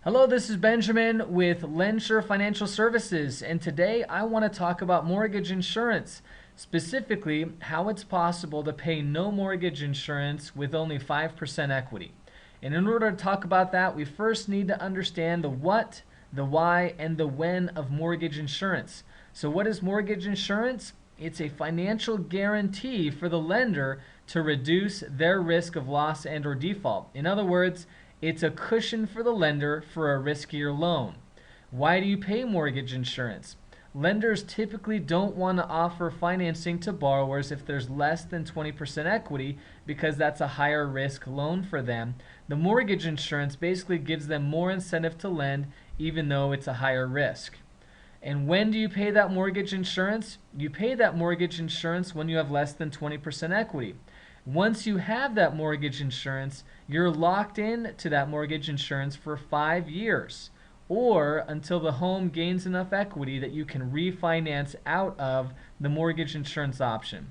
Hello, this is Benjamin with LendSure Financial Services, and today I want to talk about mortgage insurance, specifically how it's possible to pay no mortgage insurance with only 5% equity. And in order to talk about that, we first need to understand the what, the why, and the when of mortgage insurance. So what is mortgage insurance? It's a financial guarantee for the lender to reduce their risk of loss and or default. In other words, it's a cushion for the lender for a riskier loan. Why do you pay mortgage insurance? Lenders typically don't want to offer financing to borrowers if there's less than 20% equity because that's a higher risk loan for them. The mortgage insurance basically gives them more incentive to lend even though it's a higher risk. And when do you pay that mortgage insurance? You pay that mortgage insurance when you have less than 20% equity. Once you have that mortgage insurance, you're locked in to that mortgage insurance for 5 years or until the home gains enough equity that you can refinance out of the mortgage insurance option.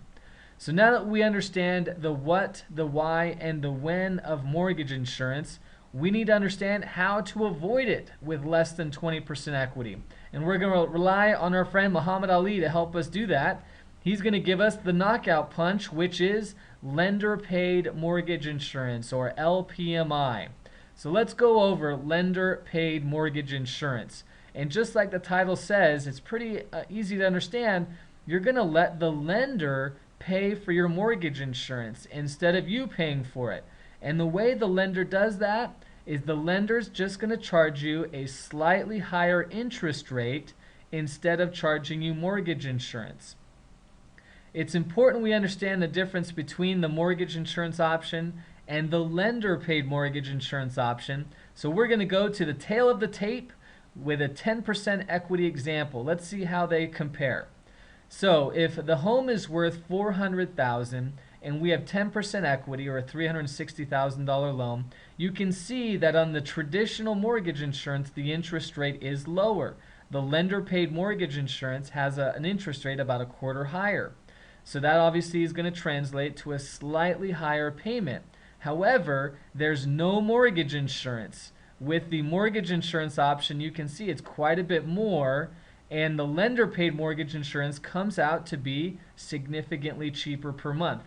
So now that we understand the what, the why, and the when of mortgage insurance, we need to understand how to avoid it with less than 20% equity. And we're going to rely on our friend Muhammad Ali to help us do that. He's going to give us the knockout punch, which is lender paid mortgage insurance, or LPMI. So let's go over lender paid mortgage insurance. And just like the title says, it's pretty easy to understand. You're going to let the lender pay for your mortgage insurance instead of you paying for it. And the way the lender does that is the lender's just going to charge you a slightly higher interest rate instead of charging you mortgage insurance. It's important we understand the difference between the mortgage insurance option and the lender paid mortgage insurance option. So we're going to go to the tail of the tape with a 10% equity example. Let's see how they compare. So if the home is worth $400,000 and we have 10% equity, or a $360,000 loan, you can see that on the traditional mortgage insurance the interest rate is lower. The lender paid mortgage insurance has an interest rate about a quarter higher. So that obviously is going to translate to a slightly higher payment. However, there's no mortgage insurance. With the mortgage insurance option, you can see it's quite a bit more, and the lender paid mortgage insurance comes out to be significantly cheaper per month.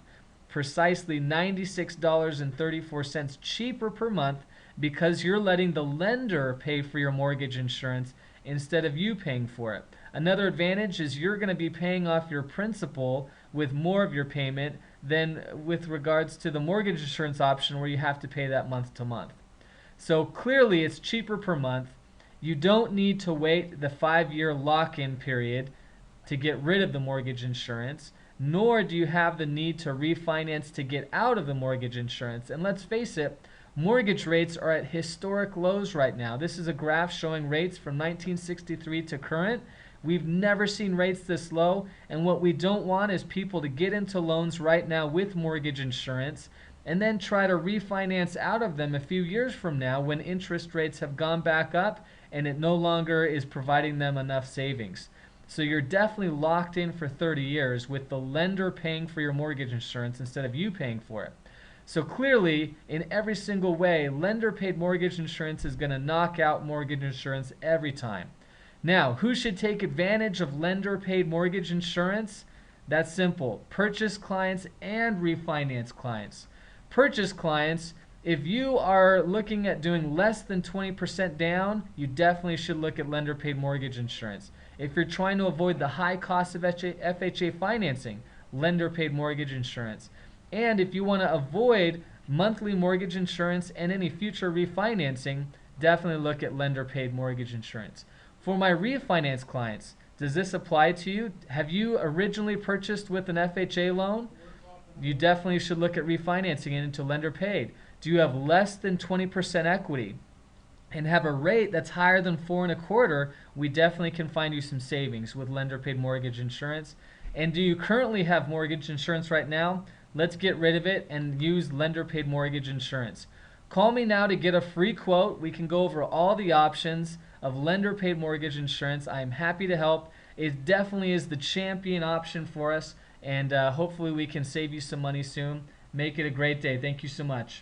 Precisely $96.34 cheaper per month because you're letting the lender pay for your mortgage insurance instead of you paying for it. Another advantage is you're going to be paying off your principal with more of your payment than with regards to the mortgage insurance option where you have to pay that month to month. So clearly it's cheaper per month. You don't need to wait the 5-year lock-in period to get rid of the mortgage insurance, nor do you have the need to refinance to get out of the mortgage insurance. And let's face it, mortgage rates are at historic lows right now. This is a graph showing rates from 1963 to current. We've never seen rates this low, and what we don't want is people to get into loans right now with mortgage insurance and then try to refinance out of them a few years from now when interest rates have gone back up and it no longer is providing them enough savings. So you're definitely locked in for 30 years with the lender paying for your mortgage insurance instead of you paying for it. So clearly, in every single way, lender paid mortgage insurance is going to knock out mortgage insurance every time. Now, who should take advantage of lender paid mortgage insurance? That's simple. Purchase clients and refinance clients. Purchase clients, if you are looking at doing less than 20% down, you definitely should look at lender paid mortgage insurance. If you're trying to avoid the high cost of FHA financing, lender paid mortgage insurance. And if you want to avoid monthly mortgage insurance and any future refinancing, definitely look at lender paid mortgage insurance. For my refinance clients, does this apply to you? Have you originally purchased with an FHA loan? You definitely should look at refinancing it into lender paid. Do you have less than 20% equity and have a rate that's higher than 4.25%? We definitely can find you some savings with lender paid mortgage insurance. And do you currently have mortgage insurance right now? Let's get rid of it and use lender paid mortgage insurance. Call me now to get a free quote. We can go over all the options of lender paid mortgage insurance. I am happy to help. It definitely is the champion option for us, and hopefully we can save you some money soon. Make it a great day. Thank you so much.